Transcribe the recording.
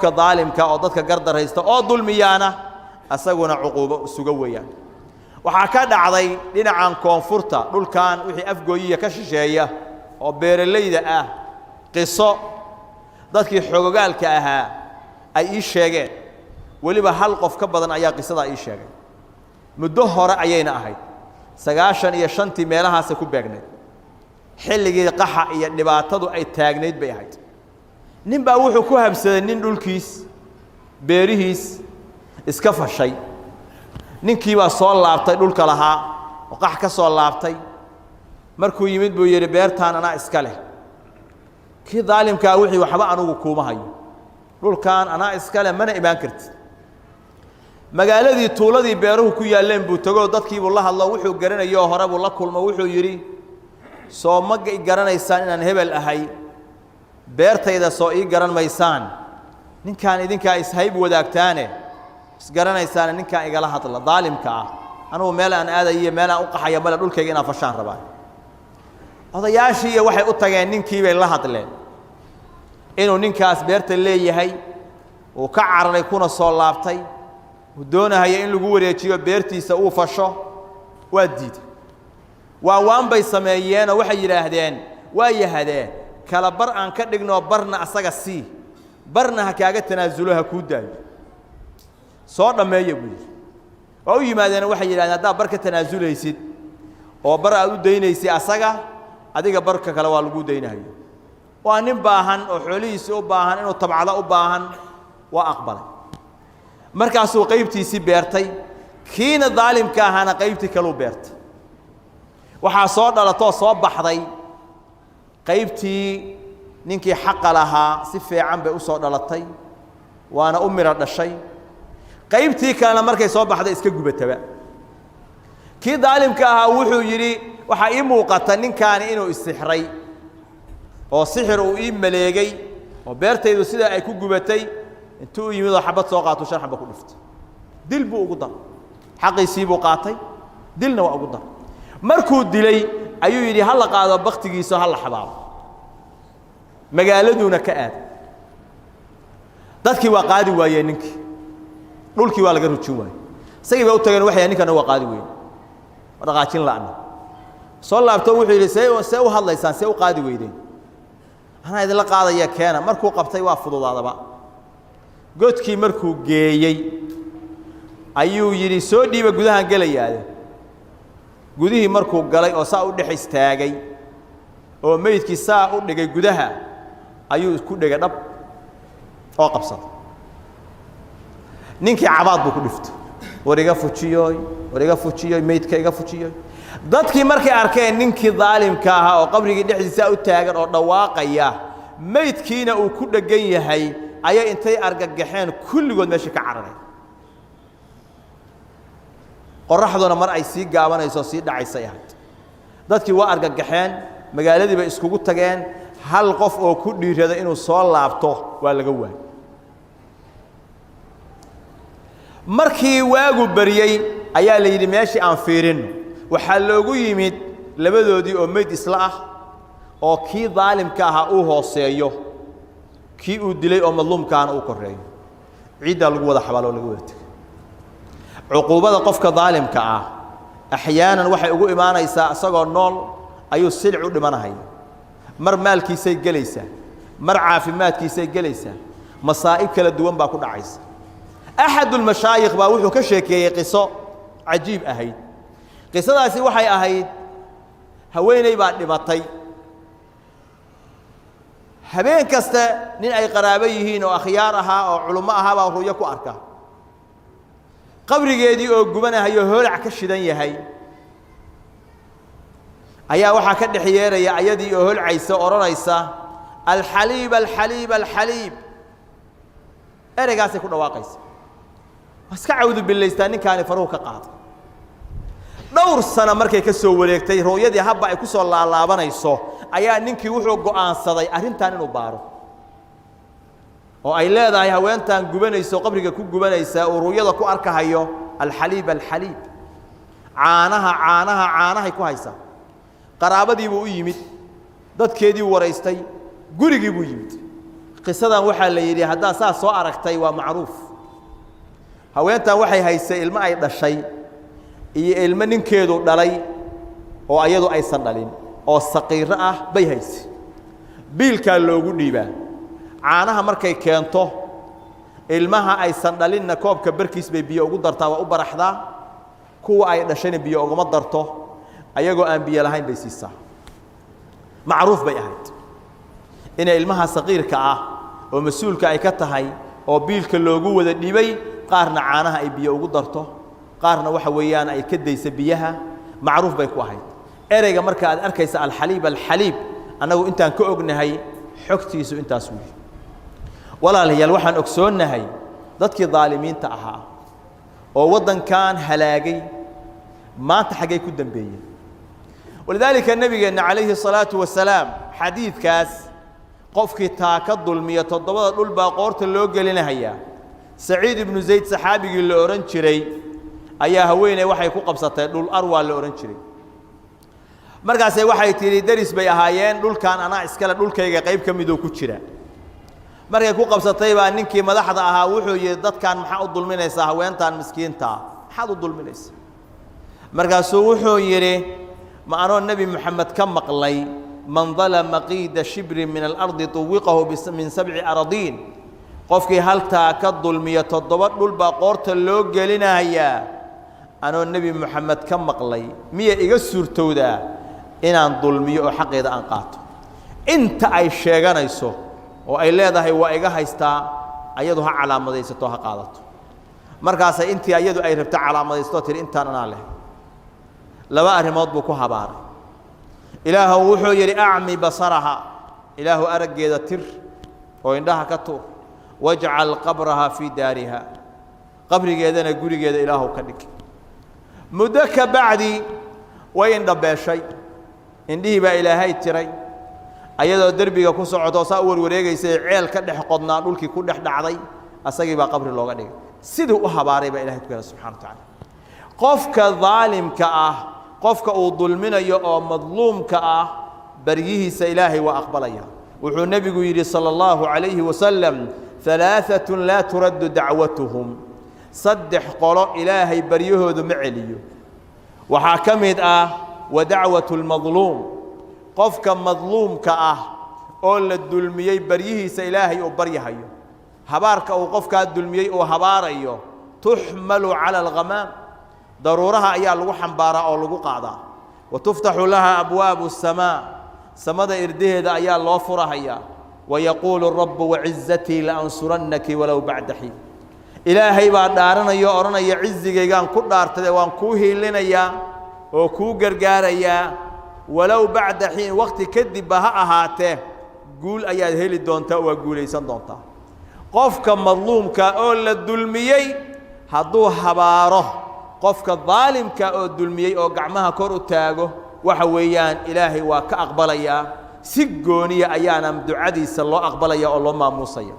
ظالمك أو ضدك قردر هيستا أو ظلميانا أسقنا عقوبة سجويا وحكاد عضي لنا عن كونفورتا دول كان وحي أفجوية كشجية أو بير الليدة قصة ضدك حقوقال كأها أي شيء ولي بحلقة في كبضنا أي قصة أي شيء مدهورة أينا أهيد سجاشن يشنتي ميلها سكوب بجنة حلقي قحة نباتدو أي تاجنيد بيهايد نبى وحكوها بسنين دول كيس بيريهيس اسكفى الشيء نكي وصل لابطي دول كلها وقح كسول لابطي مركو يمد بيجري بيرتان أنا إسكاله كي ظالم كاوحي وحبا أنا وكوما هاي دول كان أنا إسكاله من إبان كرت مقالدي طولدي بيروه كويا لين بوتجو ضدكي والله الله وحي وجرنا يا هرب والله كل ما وحي يري سو مج جرنا يسان إن هبل أهاي بيرتا إذا سو جرنا ما يسان نين كان إذن كايس هيب وداك تاني جرنا يسان نين كان يقال حط الله ظالم كا أنا مالا أنا هذا هي مالا أوقع يا مالا دول كيجينا فشان رباي هذا ياشي وحي أتجاه نين كي بالله حط له إنه نين كاس بيرتا اللي يهي وكعر يكون الصلابتي ودونه هي إن لجوه ريتشيو بيرتي سووا فشة وديد ووان بيسمينا وحي يراهدين ويهدين كلا بر أن كدقنا برنا أساق السي برنا هكاجة تنازلها كودان صار ما يبوي أو يمادنا وحي يراهدين دا بركة تنازله يسيد أو برا أودين يسي أساقه أديك بركة كلا والجودين هي وأنم باهن أو حليس أو باهن إنه طبعا لا أو باهن وأقبل markaasuu qaybtiisii beertay kiina daalimka ahana qaybtii kale u beertay waxa soo dhalato soo baxday qaybtii ninkii xaq lahaa si fiican bay u soo dhalatay waana u mira dhashay qaybtii kalena markay soo baxday iska gubataba kii daalimka ahaa wuxuu yiri waxa ii muuqata ninkaan inuu istixray oo sixir uu ii maleegay oo beertaydu sida ay ku gubatay intuu yimid xabad soo qaato shan xabad ku dhiftay dil buu ugu dar xaqiisii buu qaatay dilna waa ugu dar markuu dilay ayuu yiri hal qaado baqtigiisa hal xabaab magaaladuna ka aad dadkii waa qaadi waayeen ninkii dhulkii waa laga rujin waayay sagii bay u tageen waxay ninkana waa qaadi weeyeen dhaqaajin laana soo laabto wuxuu yiri see u hadlaysaan see u qaadi weydeen ana idin la qaadaya keena markuu qabtay waa fududaadaba godkii markuu geeyay ayuu yiri soo dhiiba gudahan galayaade gudihii markuu galay oo saa u dhex istaagay oo meydkii saa u dhigay gudaha ayuu ku dhigay dhab oo qabsaday ninkii cabaad buu ku dhiftay wariga fujiyoy meydka iga fujiyoy dadkii markay arkeen ninkii daalimka ahaa oo qabrigii dhexdiisa u taagan oo dhawaaqaya meydkiina uu ku dhagan yahay ayaa intay argagaxeen kulligood meesha ka cararay qoraxduna mar ay sii gaabanayso sii dhacaysay ahayd dadkii waa argagaxeen magaaladii bay iskugu tageen hal qof oo ku dhiirada inuu soo laabto waa laga waayay markii waagu bariyay ayaa la yiri meeshii aan fiirin waxa loogu yimid labadoodii oo meyd isla ah oo kii daalimka ahaa uu hooseeyo kii uu dilay oo madluumkaana uu koreeyo ciida lagu wada xabaalo lagu wada tagay cuquubada qofka daalimka ah axyaanan waxay ugu imaanaysaa asagoo nool ayuu silc u dhimanahay mar maalkiisay galaysaa mar caafimaadkiisay galaysaa masaa'ib kala duwan baa ku dhacaysa أحد المشايخ باوحو كشيكي قصة عجيب أهيد قصة داسي وحي أهيد هويني بعد لبطي هبين كستا نين أي قرابيهين وأخيارها وعلماءها ورويكو أركا قبري جيدي أو قبنا هيو هولع كشدن يهي أيا وحا كد حيير يا عيدي أو هولع عيسى أوران عيسى الحليب الحليب الحليب أرجعسي كل واقعي بس أعوذ بالله استاني كان فروك قاضي دور السنة مركي كسو وليكتي رؤيتي هبا يكسو الله بنا يسو أيا نينكي وحو قوان صدي أرين تاني نبارو أو أي لا دا هوين تان قبنا يسو قبرك كو قبنا يسا ورؤيتي كو أركا هيو الحليب الحليب عانها يكو هيسا قرابة دي بو يميت داد كيدي وريستي قريقي بو يميت qisadan waxaa la yidhi haddaa saa soo aragtay waa macruuf haweentan waxay haysay ilmo ay dhashay iyo ilmo ninkeedu dhalay oo ayadu aysan dhalin oo saqiiro ah bay haysay biilkaa loogu dhiibaa caanaha markay keento ilmaha aysan dhalinna koobka barkiis bay biyo ugu dartaa waa u baraxdaa kuwa ay dhashayna biyo uguma darto ayagoo aan biyo lahayn bay siisaa macruuf bay ahayd inay ilmaha saqiirka ah oo mas-uulka ay ka tahay oo biilka loogu wada dhibay qaarna caanaha ay biyo ugu darto qaarna waxa weeyaan ay ka daysa biyaha macruuf bay ku ahayd ereyga marka aad arkaysa alxaliib annagu intaan ka ognahay xogtiisu intaas weeye walaalayaal waxaan ogsoonnahay dadkii daalimiinta ahaa oo waddankan halaagay maanta xaggay ku dambeeyeen walidaalika nabigeenna calayhi salaatu wasalaam xadiidkaas qofkii taa ka dulmiya toddobada dhul baa qoorta loo gelinahayaa saciid ibnu zayd saxaabigii la odhan jiray ayaa haweeney waxay ku qabsatay dhul arwaa la odhan jiray markaasay waxay tidhi deris bay ahaayeen dhulkan anaa iskale dhulkayga qayb ka midoo ku jira markay ku qabsatay baa ninkii madaxda ahaa wuxuu yidhi dadkan maxaa u dulminaysaa haweentan miskiinta maxaad u dulminaysaa markaasuu wuxuu yidhi ma anoo nebi moxamed ka maqlay man dalama qiida shibrin min alardi tuwiqahu min 7 aradiin qofkii haltaa ka dulmiya 7 dhul baa qoorta loo gelinayaa anoo nebi moxamed ka maqlay miya iga suurtowdaa inaan dulmiyo oo xaqeeda aan qaato inta ay sheeganayso oo ay leedahay waa iga haystaa ayadu ha calaamadaysato ha qaadato markaasay intii ayadu ay rabta calaamadaysato tiri intaan anaa leh laba arrimood buu ku habaaray ilaahu wuxuu yidhi acmi basaraha ilaahu araggeeda tir oo indhaha ka tuur wajcal qabraha fii daariha qabrigeedana gurigeeda ilaahu ka dhig muddo ka bacdi way indhabeeshay indhihii baa ilaahay tiray ayadoo derbiga ku socoto saa u warwareegaysay ceel ka dhex qodnaa dhulkii ku dhex dhacday asagii baa qabri looga dhigay siduu u habaaray baa ilahay ku yidhi subxana wa tacaala qofka daalimka ah qofka uu dulminayo oo madluumka ah baryihiisa ilaahay waa aqbalaya wuxuu nebigu yidhi sala allahu calayhi wasalam halaaatun laa turaddu dacwatuhum saddex qolo ilaahay baryahoodu ma celiyo waxaa ka mid ah wa dacwatu lmadluum qofka madluumka ah oo la dulmiyey baryihiisa ilaahay uu baryahayo habaarka uu qofkaa dulmiyey uu habaarayo tuxmalu cala alghamaam daruuraha ayaa lagu xambaaraa oo lagu qaadaa wa tuftaxu laha abwaabu asamaa samada irdaheeda ayaa loo furahayaa wayaquulu rabbu wacizatii laansurannaki walow bacda xiin ilaahay baa dhaaranaya o odhanaya cizigaygaan ku dhaartade waan kuu hiilinayaa oo kuu gargaarayaa walow bacda xiin waqti kadibba ha ahaatee guul ayaad heli doontaa oo waa guulaysan doontaa qofka madluumka oo la dulmiyey hadduu habaaro qofka daalimka oo dulmiyey oo gacmaha kor u taago waxa weeyaan ilaahay waa ka aqbalayaa si gooniya ayaana ducadiisa loo aqbalaya oo loo maamuusaya